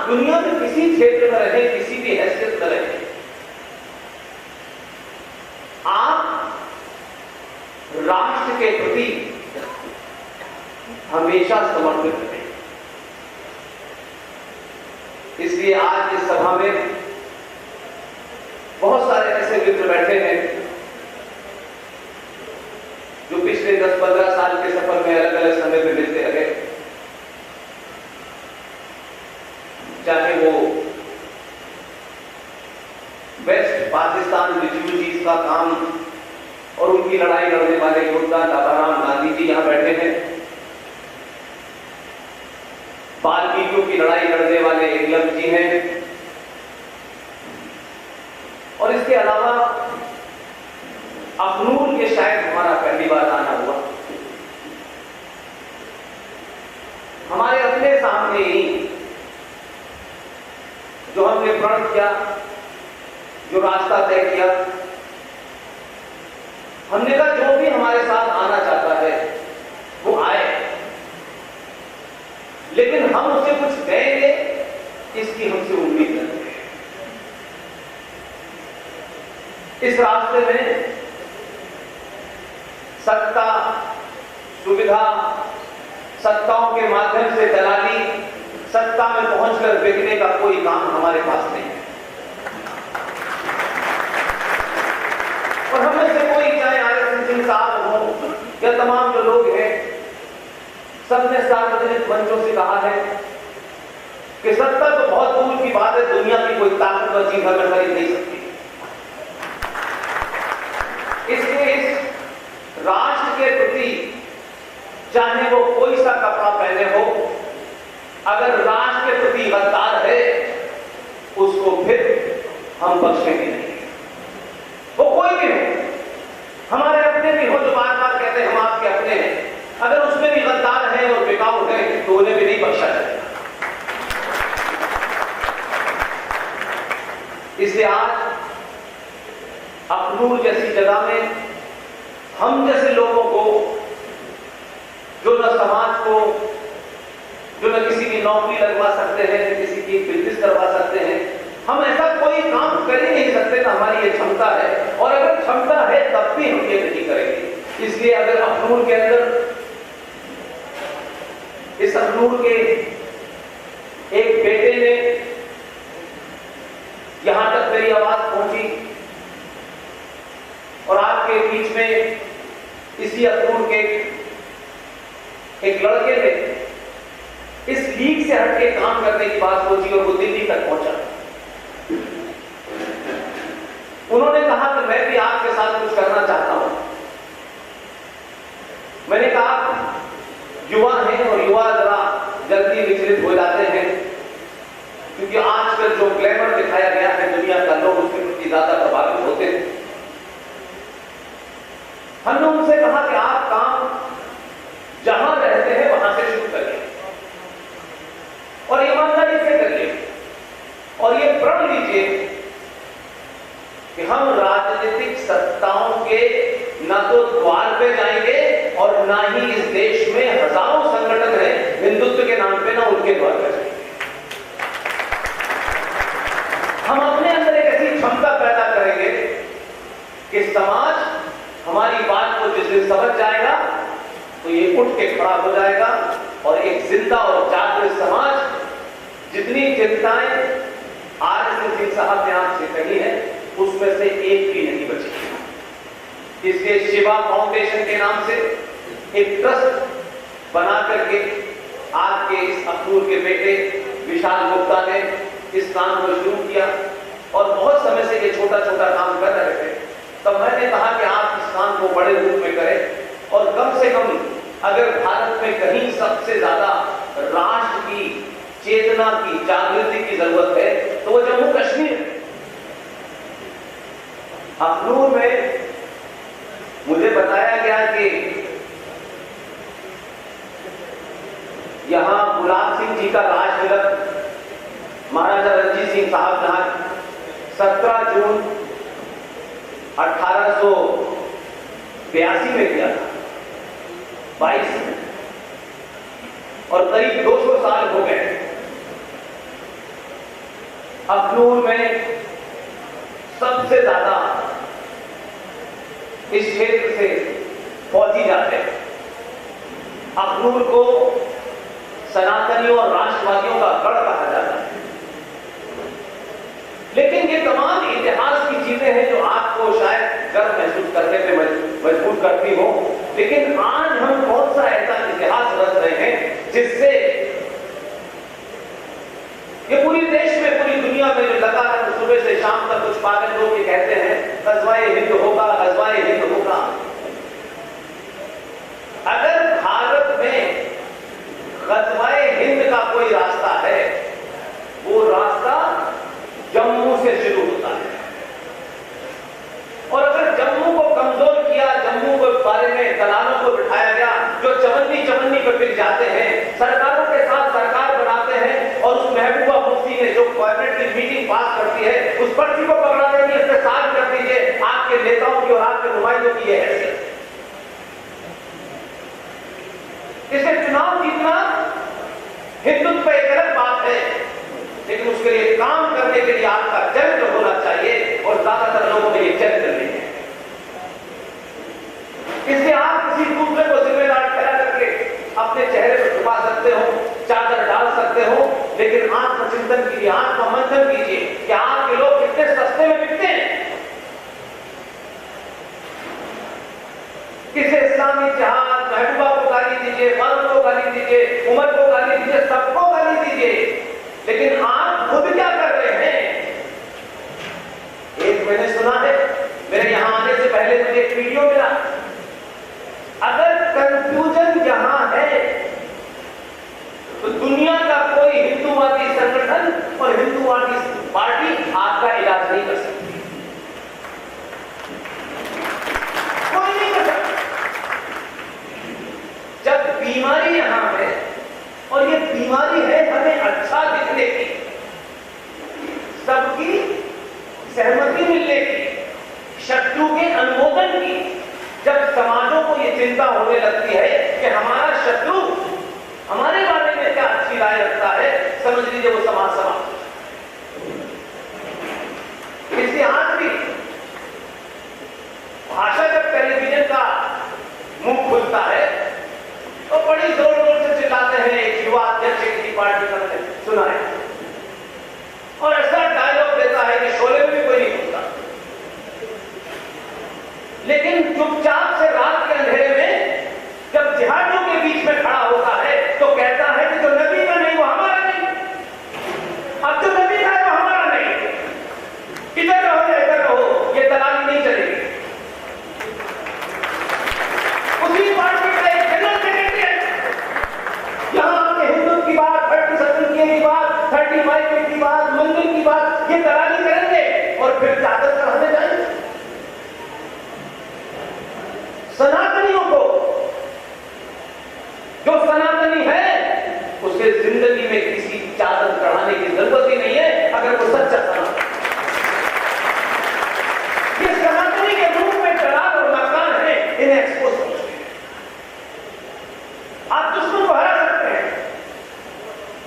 दुनिया में किसी क्षेत्र में रहे, किसी भी हैसियत में रहे, आप राष्ट्र के प्रति हमेशा समर्पित रहे। इसलिए आज इस सभा में बहुत सारे ऐसे मित्र बैठे हैं जो पिछले 10-15 साल के सफर में अलग अलग समय में मिलते रहे, चाहे वो वेस्ट पाकिस्तान रिफ्यूजीज का काम और उनकी लड़ाई लड़ने वाले योद्धा लाभाराम गांधी जी यहां बैठे हैं, बाल्मीकियों की लड़ाई लड़ने वाले एकलव्य जी हैं, और इसके अलावा अखनूर के शायद हमारा पहली बार आना हुआ। हमारे अपने सामने ही जो हमने प्रण किया, जो रास्ता तय किया, हमने कहा जो भी हमारे साथ आना चाहता है वो आए, लेकिन हम उसे कुछ देंगे इसकी हमसे उम्मीद करते हैं। इस रास्ते में सत्ता, सुविधा, सत्ताओं के माध्यम से दलाली, सत्ता में पहुंचकर बिकने का कोई काम हमारे पास नहीं है। और हमें से कोई, चाहे आरएसएस सिंह साहब हो या तमाम जो लोग हैं, सबने सार्वजनिक मंचों से कहा है कि सत्ता तो बहुत दूर की बात है, दुनिया की कोई ताकतवर चीज हमें खरीद नहीं सकती। इसलिए इस राष्ट्र के प्रति चाहे वो कोई सा कपड़ा पहने हो, अगर राष्ट्र के प्रति गद्दार है उसको फिर हम बख्शेंगे नहीं। वो कोई भी हो, हमारे अपने भी हो जो बार बार कहते हैं हम आपके अपने हैं, अगर उसमें भी गद्दार है और बिकाऊ है तो उन्हें भी नहीं बख्शा जाएगा। इसलिए आज अखनूर जैसी जगह में हम जैसे लोगों को, जो न समाज को, जो न किसी की नौकरी लगवा सकते हैं, न किसी की बिजनेस करवा सकते हैं, हम ऐसा कोई काम कर ही नहीं सकते, ना हमारी ये क्षमता है, और अगर क्षमता है तब भी हम ये नहीं करेंगे। इसलिए अगर अखनूर के अंदर, इस अखनूर के एक बेटे ने यहां तक मेरी आवाज पहुंची और आपके बीच में इसी अखनूर के एक लड़के ने इस लीग से हटके काम करने की बात सोची और वो दिल्ली तक पहुंचा। उन्होंने कहा कि मैं भी आपके साथ कुछ करना चाहता हूं। मैंने कहा युवा हैं और युवा जरा जल्दी विचलित हो जाते हैं, क्योंकि आजकल जो ग्लैमर दिखाया गया है दुनिया का, लोग उसके प्रति ज्यादा प्रभावित होते हैं। हमने उनसे कहा कि आप काम जहां रहते हैं वहां से शुरू करिए और ईमानदारी से करिए, और ये प्रण लीजिए कि हम राजनीतिक सत्ताओं के न तो द्वार पे जाएंगे और ना ही इस देश में हजारों संगठन हैं हिंदुत्व के नाम पे, ना उनके द्वार पे जाएंगे। हम अपने अंदर एक ऐसी क्षमता पैदा करेंगे कि समाज हमारी बात को जिस दिन समझ जाएगा तो ये उठ के खड़ा हो जाएगा, और एक जिंदा और जागृत समाज जितनी चिंताएं आरएसएस सिंह साहब ने आपसे कही है उसमें से एक भी नहीं बचेगी। इसलिए शिवा फाउंडेशन के नाम से एक ट्रस्ट बना करके आपके इस अखनूर के बेटे विशाल गुप्ता ने इस काम को शुरू किया, और बहुत समय से ये छोटा छोटा काम कर रहे थे। तब मैंने कहा कि आप इस काम को बड़े रूप में करें, और कम से कम अगर भारत में कहीं सबसे ज्यादा राष्ट्र की चेतना की जागृति की जरूरत है तो वो जम्मू कश्मीर है। अखनूर में मुझे बताया गया कि यहां गुलाब सिंह जी का राज तिलक महाराजा रणजीत सिंह साहब जहां 17 जून 1882 में किया था, 22 में, और करीब 200 साल हो गए। अखनूर में सबसे ज्यादा इस क्षेत्र से फौजी जाते हैं। अखनूर को सनातनियों और राष्ट्रवादियों का गढ़ कहा जाता है। लेकिन ये तमाम इतिहास की चीजें हैं जो आपको शायद गर्व महसूस करने पे मजबूर करती हो। लेकिन आज हम कौन सा ऐसा इतिहास रच रहे हैं जिससे ये पूरी देश में, पूरी दुनिया में जो लगातार सुबह से शाम तक कुछ पागल लोग ये कहते हैं गज़वाए हिंद होगा, गज़वाए हिंद होगा। अगर भारत में गज़वाए हिंद का कोई रास्ता है, वो रास्ता जम्मू से शुरू होता है। और अगर जम्मू को कमजोर किया, जम्मू के बारे में दलालों को बिठाया गया जो चवन्नी पर बिक जाते हैं, सरकारों के साथ सरकार बनाते हैं और उस महबूबा मुफ्ती ने जो कैबिनेट की मीटिंग पास करती है उस पर्ची को पकड़ा देंगे, इससे साफ कर दीजिए आपके नेताओं की और आपके नुमाइंदों की यह हैसियत। इसे चुनाव जीतना हिंदुत्व पे एक अलग बात है, लेकिन उसके लिए काम करने के लिए आपका चरित्र होना चाहिए और ज्यादातर लोगों में ये चरित्र नहीं है। इसलिए आप किसी दूसरे को जिम्मेदार ठहरा करके अपने चेहरे पर छुपा सकते हो, चादर डाल सकते हो, लेकिन आत्मचिंतन कीजिए, आत्ममंथन कीजिए कि आपके लोग कितने सस्ते में बिकते हैं। किसे इस्लामी जिहाद, महबूबा को गाली दीजिए, फारूक को गाली दीजिए, उमर को गाली दीजिए, सबको गाली दीजिए, लेकिन आप खुद क्या कर रहे हैं? एक मैंने सुना है, मेरे यहां आने से पहले मुझे एक वीडियो मिला। अगर कंफ्यूजन यहां है तो दुनिया का कोई हिंदूवादी संगठन और हिंदूवादी पार्टी आपका इलाज नहीं कर सकती, कोई नहीं कर सकता। जब बीमारी यहां है और ये बीमारी है हमें अच्छा दिखने की, सबकी सहमति मिलने की, शत्रु के अनुमोदन की, जब समाजों को ये चिंता होने लगती है कि हमारा शत्रु हमारे बारे में क्या अच्छी राय रखता है, समझ लीजिए वो समाज समाप्त। इसलिए आज भी भाषा जब टेलीविजन का मुंह खुलता है तो बड़ी जोर जोर से चिल्लाते हैं, एक युवा अध्यक्ष किसी पार्टी का मैंने सुना है और ऐसा डायलॉग देता है कि शोले में भी कोई नहीं खुलता, लेकिन चुपचाप से रात के अंधेरे में जब जिहादियों के बीच में खड़ा होता है तो कहता है कि जो नबी का नहीं वो हमारा नहीं, अब जो नबी का है वो हमारा नहीं, इधर रहो या इधर रहो, ये दलाली नहीं चलेगी। उसी पार्टी का एक जनरल सेक्रेटरी यहां आके हिंदू की बात, 37 की बात, 35 की बात, मंदिर की बात, ये दलाली करेंगे और फिर चादर चढ़ाने जाएंगे। सनातनियों को, जो सनातनी है उसे जिंदगी में किसी चादर चढ़ाने की जरूरत ही नहीं है अगर वो सच्चा सनातन। ये सनातनी के रूप में दलाल और मकान है, इन्हें एक्सपोज कर सकते हैं, आप दुश्मन को हरा सकते हैं।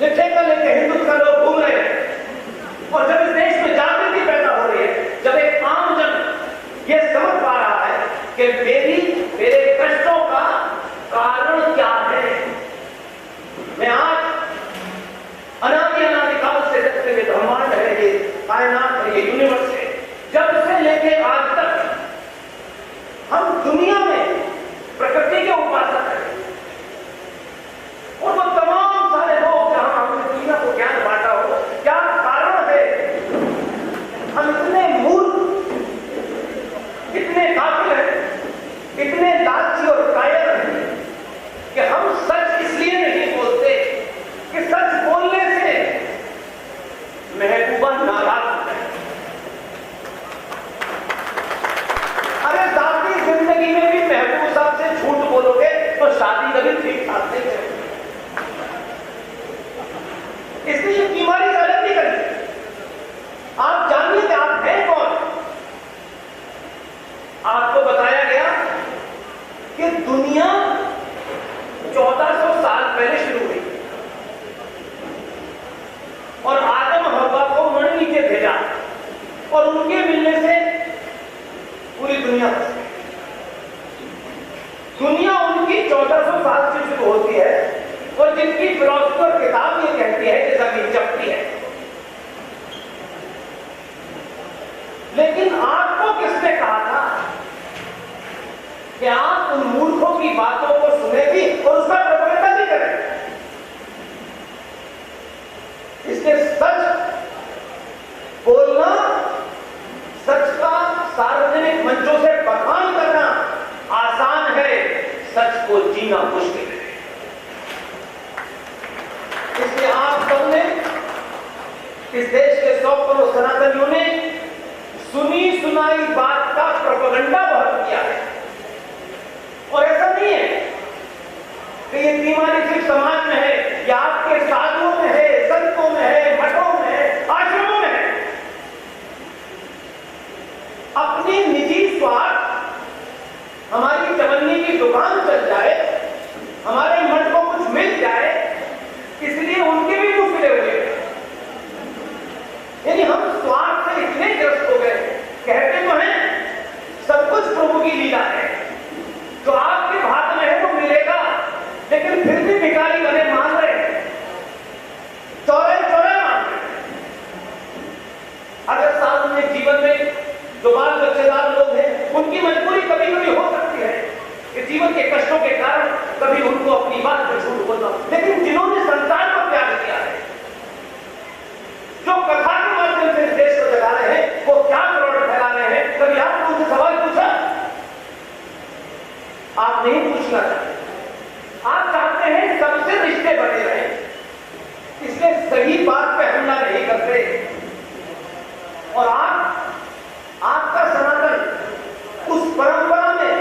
ये ठेका लेके हिंदुत्व का लोग घूम रहे हैं और जब इस देश में जागृति पैदा हो रही है, जब एक आम जन ये समझ पा रहा है कि मेरे कष्टों का कारण क्या है, मैं आज और उनके मिलने से पूरी दुनिया बस गई। दुनिया उनकी 1400 साल से शुरू होती है और जिनकी फिलोसफर किताब ये कहती है कि जमीन चपटी है। लेकिन आपको किसने कहा था कि आप उन मूर्खों की बातों को सुने भी और उसका प्रोपेगेंडा भी करें? इसलिए सच बोलना, सच का सार्वजनिक मंचों से बखान करना आसान है, सच को जीना मुश्किल है। इसलिए आप सबने, इस देश के 100 करोड़ सनातनियों ने सुनी सुनाई बात का प्रोपेगेंडा बहुत किया है। और ऐसा नहीं है कि ये तीमारी सिर्फ समाज में है, या आपके साधुओं में है, संतों में है, मठों में है, आश्रमों में है। अपनी निजी स्वार्थ, हमारी चवन्नी की दुकान चल जाए, हमारे मन को कुछ मिल जाए, इसलिए उनके भी मुंह खुले हुए हैं। यानी हम स्वार्थ से इतने ग्रस्त हो गए, कहते तो हैं सब कुछ प्रभु की लीला है, जो आपके हाथ में है वो मिलेगा, लेकिन फिर भी भिखारी बने मांग रहे हैं, चौराहे चौराहे मांग रहे हैं। अगर सार्वजनिक जीवन में जो बाल बच्चेदार लोग हैं, उनकी मजबूरी कभी कभी हो सकती है कि जीवन के कष्टों के कारण कभी उनको अपनी बात पर झूठ बोलना, लेकिन जिन्होंने संसार को त्याग किया है, जो कथा के माध्यम से देश को जगा रहे हैं, वो क्या करोड़ फैला रहे हैं, कभी आपने उनसे सवाल पूछा? आप नहीं पूछना चाहते। आप चाहते हैं सबसे रिश्ते बने रहें, इसलिए सही बात पे हमला नहीं करते। और आपका सनातन उस परंपरा में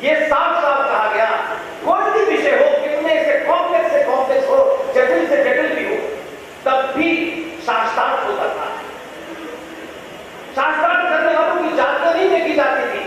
ये साफ साफ कहा गया, कोई भी विषय हो, कितने से कॉम्प्लेक्स हो, जटिल से जटिल भी हो, तब भी शास्त्रार्थ होता था। शास्त्रार्थ करने वालों की जात नहीं देखी जाती थी,